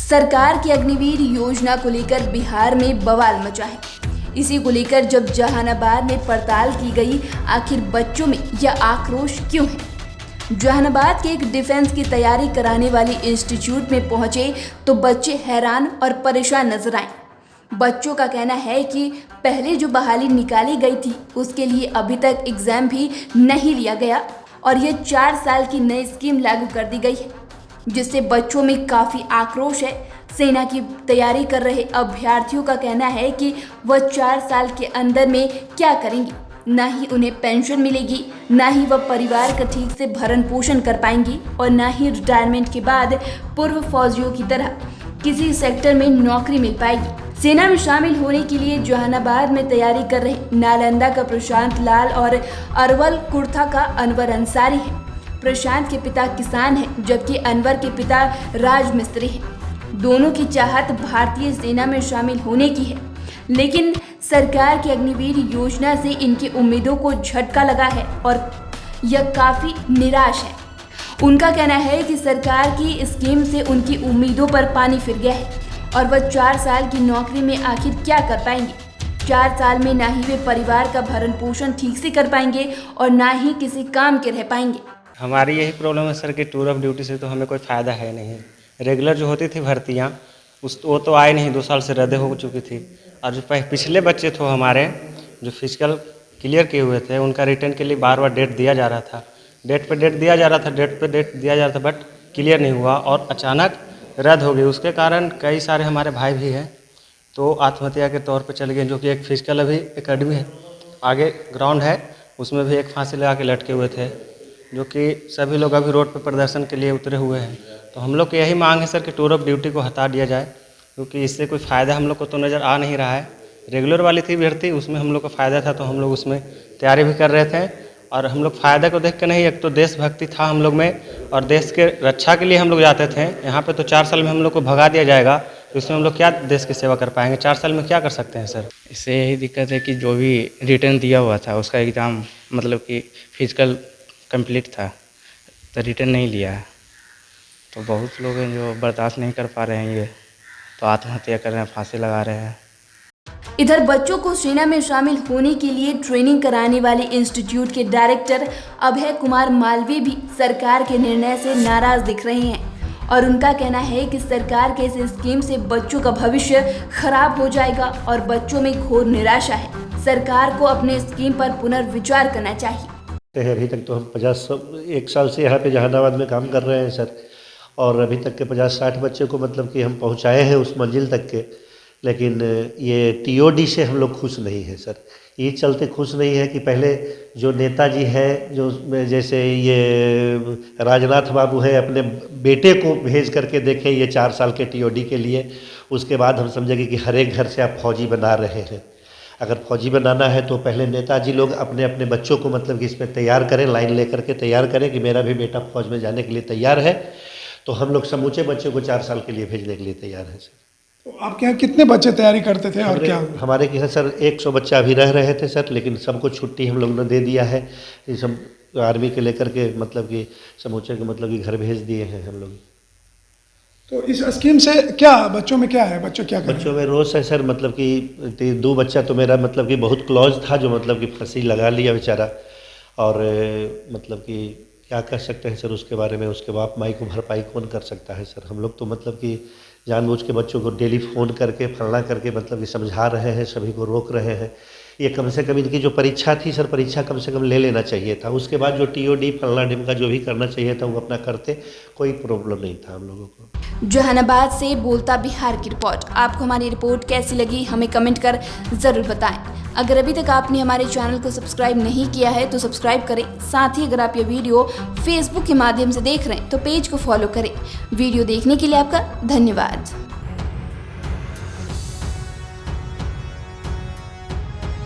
सरकार की अग्निवीर योजना को लेकर बिहार में बवाल मचा है। इसी को लेकर जब जहानाबाद में पड़ताल की गई, आखिर बच्चों में यह आक्रोश क्यों है। जहानाबाद के एक डिफेंस की तैयारी कराने वाले इंस्टीट्यूट में पहुंचे तो बच्चे हैरान और परेशान नजर आए। बच्चों का कहना है कि पहले जो बहाली निकाली गई थी उसके लिए अभी तक एग्जाम भी नहीं लिया गया और यह 4 साल की नई स्कीम लागू कर दी गई है, जिससे बच्चों में काफ़ी आक्रोश है। सेना की तैयारी कर रहे अभ्यर्थियों का कहना है कि वह 4 साल के अंदर में क्या करेंगे, ना ही उन्हें पेंशन मिलेगी, ना ही वह परिवार का ठीक से भरण पोषण कर पाएंगी और ना ही रिटायरमेंट के बाद पूर्व फौजियों की तरह किसी सेक्टर में नौकरी मिल पाएगी। सेना में शामिल होने के लिए जहानाबाद में तैयारी कर रहे नालंदा का प्रशांत लाल और अरवल कुर्था का अनवर अंसारी है। प्रशांत के पिता किसान हैं, जबकि अनवर के पिता राजमिस्त्री हैं। दोनों की चाहत भारतीय सेना में शामिल होने की है, लेकिन सरकार की अग्निवीर योजना से इनकी उम्मीदों को झटका लगा है और यह काफ़ी निराश है। उनका कहना है कि सरकार की स्कीम से उनकी उम्मीदों पर पानी फिर गया है और वह 4 साल की नौकरी में आखिर क्या कर पाएंगे। 4 साल में ना ही वे परिवार का भरण पोषण ठीक से कर पाएंगे और ना ही किसी काम के रह पाएंगे। हमारी यही प्रॉब्लम है सर कि टूर ऑफ ड्यूटी से तो हमें कोई फ़ायदा है नहीं। रेगुलर जो होती थी भर्तियाँ वो तो आए नहीं, 2 साल से रद्द हो चुकी थी। और जो पिछले बच्चे थे हमारे जो फिजिकल क्लियर किए हुए थे, उनका रिटर्न के लिए बार बार डेट दिया जा रहा था, डेट पे डेट दिया जा रहा था, बट क्लियर नहीं हुआ और अचानक रद्द हो गई। उसके कारण कई सारे हमारे भाई भी हैं तो आत्महत्या के तौर पे चले गए। जो कि एक फिजिकल अभी एकेडमी है, आगे ग्राउंड है, उसमें भी एक फांसी लगा के लटके हुए थे, जो कि सभी लोग अभी रोड पर प्रदर्शन के लिए उतरे हुए हैं। तो हम लोग की यही मांग है सर कि टूर ऑफ ड्यूटी को हटा दिया जाए, क्योंकि इससे कोई फ़ायदा हम लोग को तो नज़र आ नहीं रहा है। रेगुलर वाली थी भर्ती, उसमें हम लोग को फ़ायदा था तो हम लोग उसमें तैयारी भी कर रहे थे और हम लोग फ़ायदा को देख के नहीं, एक तो देशभक्ति था हम लोग में और देश के रक्षा के लिए हम लोग जाते थे। यहाँ पे तो 4 साल में हम लोग को भगा दिया जाएगा तो इसमें हम लोग क्या देश की सेवा कर पाएंगे। 4 साल में क्या कर सकते हैं सर। इससे यही दिक्कत है कि जो भी रिटर्न दिया हुआ था उसका एग्ज़ाम मतलब कि फिजिकल कंप्लीट था तो रिटर्न नहीं लिया है, तो बहुत लोग हैं जो बर्दाश्त नहीं कर पा रहे हैं, ये तो आत्महत्या कर रहे हैं, फांसी लगा रहे हैं। इधर बच्चों को सेना में शामिल होने के लिए ट्रेनिंग कराने वाले इंस्टीट्यूट के डायरेक्टर अभय कुमार मालवीय भी सरकार के निर्णय से नाराज दिख रहे हैं और उनका कहना है कि सरकार के इस स्कीम से बच्चों का भविष्य खराब हो जाएगा और बच्चों में घोर निराशा है। सरकार को अपने स्कीम पर पुनर्विचार करना चाहिए। अभी तक तो हम 1 साल से यहाँ पे जहानाबाद में काम कर रहे हैं सर, और अभी तक के 50-60 बच्चे को मतलब कि हम पहुँचाए हैं उस मंजिल तक के, लेकिन ये टीओडी से हम लोग खुश नहीं हैं सर। ये चलते खुश नहीं है कि पहले जो नेताजी हैं, जो जैसे ये राजनाथ बाबू हैं, अपने बेटे को भेज करके देखें ये 4 साल के टीओडी के लिए, उसके बाद हम समझेंगे कि हर एक घर से आप फौजी बना रहे हैं। अगर फौजी बनाना है तो पहले नेताजी लोग अपने अपने बच्चों को मतलब कि इसमें तैयार करें, लाइन लेकर के तैयार करें कि मेरा भी बेटा फौज में जाने के लिए तैयार है, तो हम लोग समूचे बच्चों को 4 साल के लिए भेजने के लिए तैयार हैं सर। तो आपके यहाँ कितने बच्चे तैयारी करते थे और क्या? हमारे यहाँ सर 100 बच्चा अभी रह रहे थे सर, लेकिन सबको छुट्टी हम लोग ने दे दिया है। ये सब आर्मी के लेकर के मतलब कि समूचे के मतलब कि घर भेज दिए हैं हम लोग। तो इस स्कीम से क्या बच्चों में क्या है, बच्चों में रोष है सर, मतलब कि 2 बच्चा तो मेरा मतलब कि बहुत क्लोज था, जो मतलब कि फांसी लगा लिया बेचारा, और मतलब कि क्या कर सकते हैं सर उसके बारे में। उसके बाप माई को भरपाई कौन कर सकता है सर। हम लोग तो मतलब कि जानबूझ के बच्चों को डेली फ़ोन करके फलना करके मतलब कि समझा रहे हैं, सभी को रोक रहे हैं। ये कम से कम इनकी जो परीक्षा थी सर, परीक्षा कम से कम ले लेना चाहिए था। उसके बाद जो टीओडी फलना ढिमका जो भी करना चाहिए था वो अपना करते, कोई प्रॉब्लम नहीं था हम लोगों को। जहानाबाद से बोलता बिहार की रिपोर्ट। आपको हमारी रिपोर्ट कैसी लगी हमें कमेंट कर ज़रूर बताएं। अगर अभी तक आपने हमारे चैनल को सब्सक्राइब नहीं किया है तो सब्सक्राइब करें। साथ ही अगर आप ये वीडियो फेसबुक के माध्यम से देख रहे हैं तो पेज को फॉलो करें। वीडियो देखने के लिए आपका धन्यवाद।